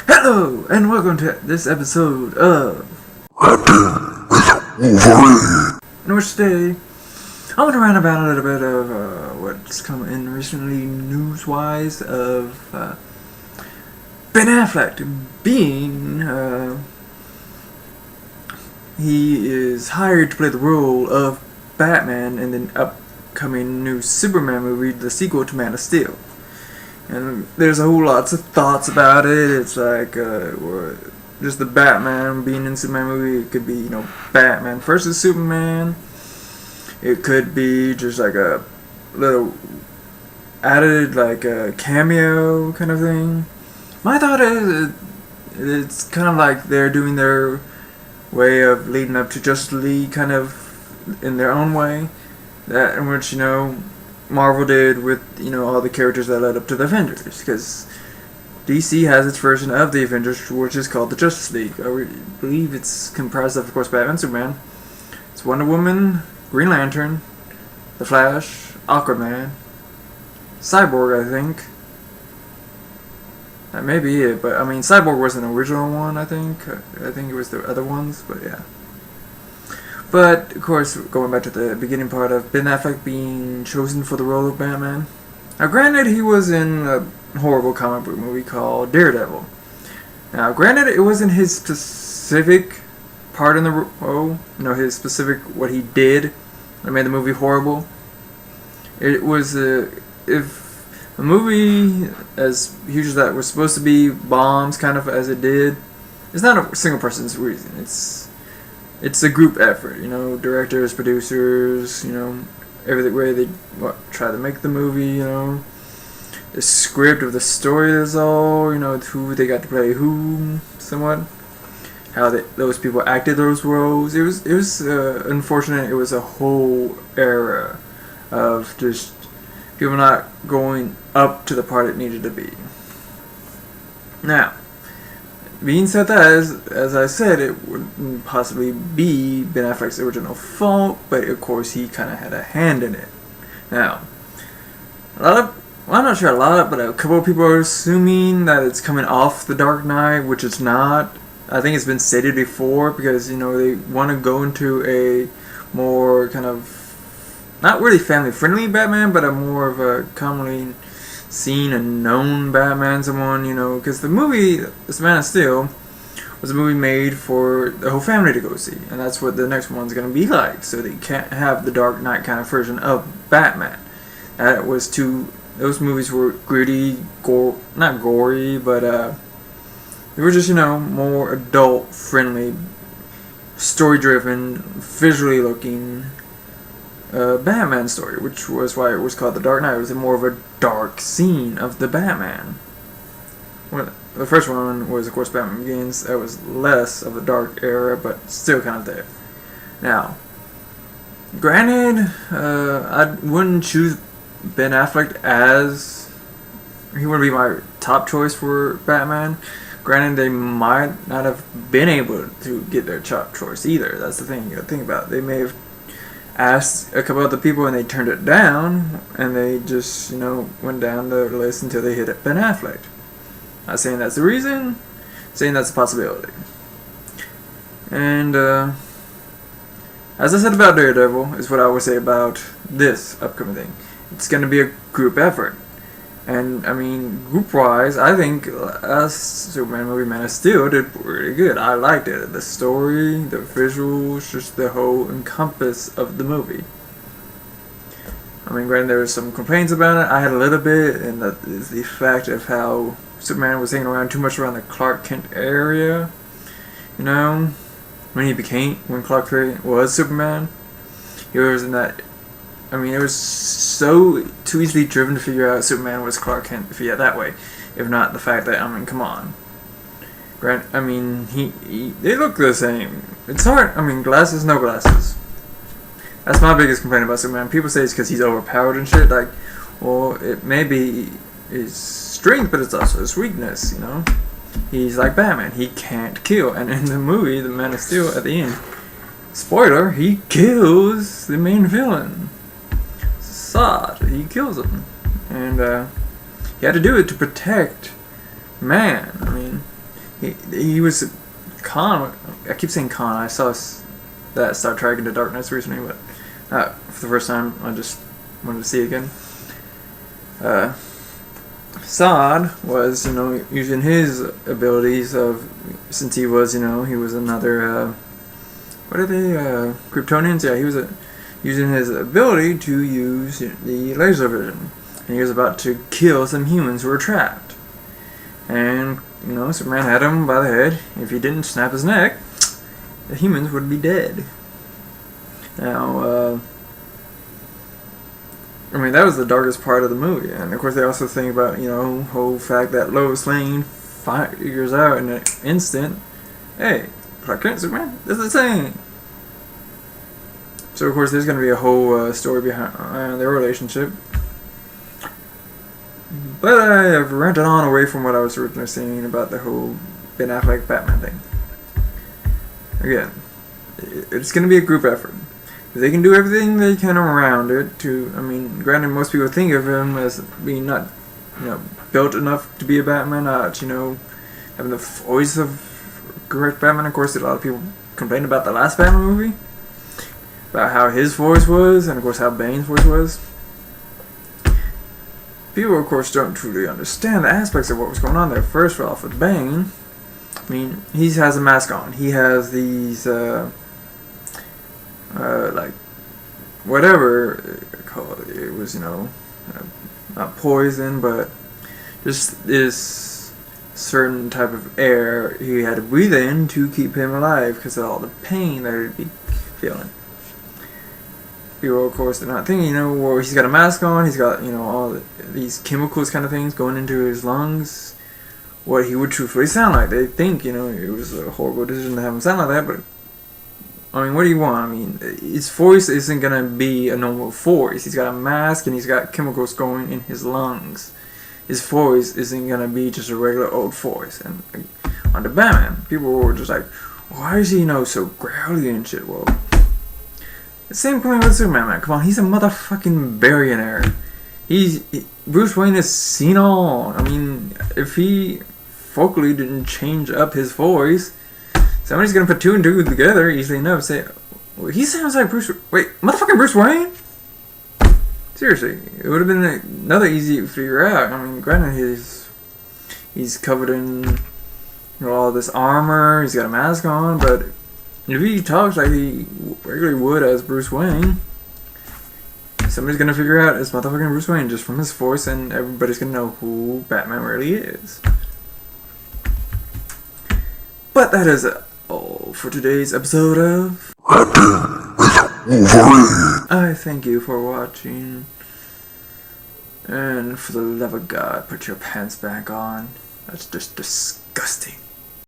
Hello, and welcome to this episode of Ranting with Wolverine. in which today I want to rant about a little bit of what's come in recently news-wise of Ben Affleck being he is hired to play the role of Batman in the upcoming new Superman movie, the sequel to Man of Steel. And there's a whole lots of thoughts about it. It's like just the Batman being in Superman movie. It could be Batman versus Superman. It could be just like a little added like a cameo kind of thing. My thought is it's kind of like they're doing their way of leading up to Justice League kind of in their own way. That in which Marvel did with all the characters that led up to the Avengers, because DC has its version of the Avengers, which is called the Justice League. I believe it's comprised of course, Batman, Superman. It's Wonder Woman, Green Lantern, The Flash, Aquaman, Cyborg, I think. That may be it, but I mean, Cyborg was an original one, I think. I think it was the other ones, but yeah. But, of course, going back to the beginning part of Ben Affleck being chosen for the role of Batman. Now, granted, he was in a horrible comic book movie called Daredevil. Now, granted, it wasn't his specific part in the role, his specific, what he did that made the movie horrible. It was, if a movie as huge as that was supposed to be bombs kind of as it did, it's not a single person's reason. It's a group effort, directors, producers, everything where they try to make the movie, the script of the story is all, who they got to play who, somewhat, how those people acted those roles. It was unfortunate. It was a whole era of just people not going up to the part it needed to be. Now, being said that, as I said, it wouldn't possibly be Ben Affleck's original fault, but of course he kind of had a hand in it. Now, I'm not sure but a couple of people are assuming that it's coming off The Dark Knight, which it's not. I think it's been stated before, because, they want to go into a more kind of, not really family-friendly Batman, but a more of a commonly seen and known Batman, someone, because the movie, this Man of Steel, was a movie made for the whole family to go see, and that's what the next one's going to be like, so they can't have the Dark Knight kind of version of Batman. Those movies were gritty, not gory, but they were just, more adult-friendly, story-driven, visually looking Batman story, which was why it was called The Dark Knight. It was more of a dark scene of the Batman. Well, the first one was, of course, Batman Begins. That was less of a dark era, but still kind of there. Now, granted, I wouldn't choose Ben Affleck as he wouldn't be my top choice for Batman. Granted, they might not have been able to get their top choice either. That's the thing you gotta think about. They may have asked a couple other people and they turned it down, and they just went down the list until they hit Ben Affleck. Not saying that's the reason, saying that's a possibility. And as I said about Daredevil, is what I would say about this upcoming thing. It's going to be a group effort, and I mean, group wise, I think Superman movie Man of Steel did pretty good. I liked it. The story, the visuals, just the whole encompass of the movie. I mean, granted, there was some complaints about it. I had a little bit, and that is the fact of how Superman was hanging around too much around the Clark Kent area. When Clark Kent was Superman, he was in that. I mean, it was so too easily driven to figure out Superman was Clark Kent if he had that way. If not the fact that, come on. They look the same. It's hard. Glasses, no glasses. That's my biggest complaint about Superman. People say it's because he's overpowered and shit. Like, well, it may be his strength, but it's also his weakness, He's like Batman. He can't kill. And in the movie, The Man of Steel, at the end, spoiler, he kills the main villain. Zod. He kills him. And he had to do it to protect man. He was Khan. I keep saying Khan. I saw that Star Trek Into Darkness recently, but for the first time, I just wanted to see it again. Saad was, using his abilities since he was, he was another, what are they, Kryptonians? Yeah, he was using his ability to use the laser vision. And he was about to kill some humans who were trapped. And, Superman had him by the head. If he didn't snap his neck, the humans would be dead. Now, that was the darkest part of the movie. And of course they also think about, whole fact that Lois Lane figures out in an instant, hey, Clark Kent, Superman, they're the same. So of course there's going to be a whole story behind their relationship. But I have ranted on away from what I was originally saying about the whole Ben Affleck Batman thing. Again, it's going to be a group effort. They can do everything they can around it granted most people think of him as being not, built enough to be a Batman, not, having the voice of correct Batman. Of course, a lot of people complained about the last Batman movie, about how his voice was, and of course how Bane's voice was. People, of course, don't truly understand the aspects of what was going on there. First off, with Bane, he has a mask on. He has these, whatever called it was, not poison, but just this certain type of air he had to breathe in to keep him alive because of all the pain that he'd be feeling. People, of course, they're not thinking, well, he's got a mask on, he's got, all these chemicals kind of things going into his lungs, what he would truthfully sound like. They think, it was a horrible decision to have him sound like that, but what do you want? His voice isn't going to be a normal voice. He's got a mask and he's got chemicals going in his lungs. His voice isn't going to be just a regular old voice. And on the Batman, people were just like, why is he, so growly and shit? Well, the same thing with Superman, man. Come on, he's a motherfucking billionaire. Bruce Wayne is senile. If he vocally didn't change up his voice, somebody's gonna put two and two together easily enough. Say, well, he sounds like motherfucking Bruce Wayne. Seriously, it would have been another easy to figure out. Granted, he's covered in all this armor. He's got a mask on, but if he talks like he regularly would as Bruce Wayne, somebody's gonna figure out it's motherfucking Bruce Wayne just from his voice, and everybody's gonna know who Batman really is. But that is all for today's episode of Ranting with Wolverine. I thank you for watching. And for the love of God, put your pants back on. That's just disgusting.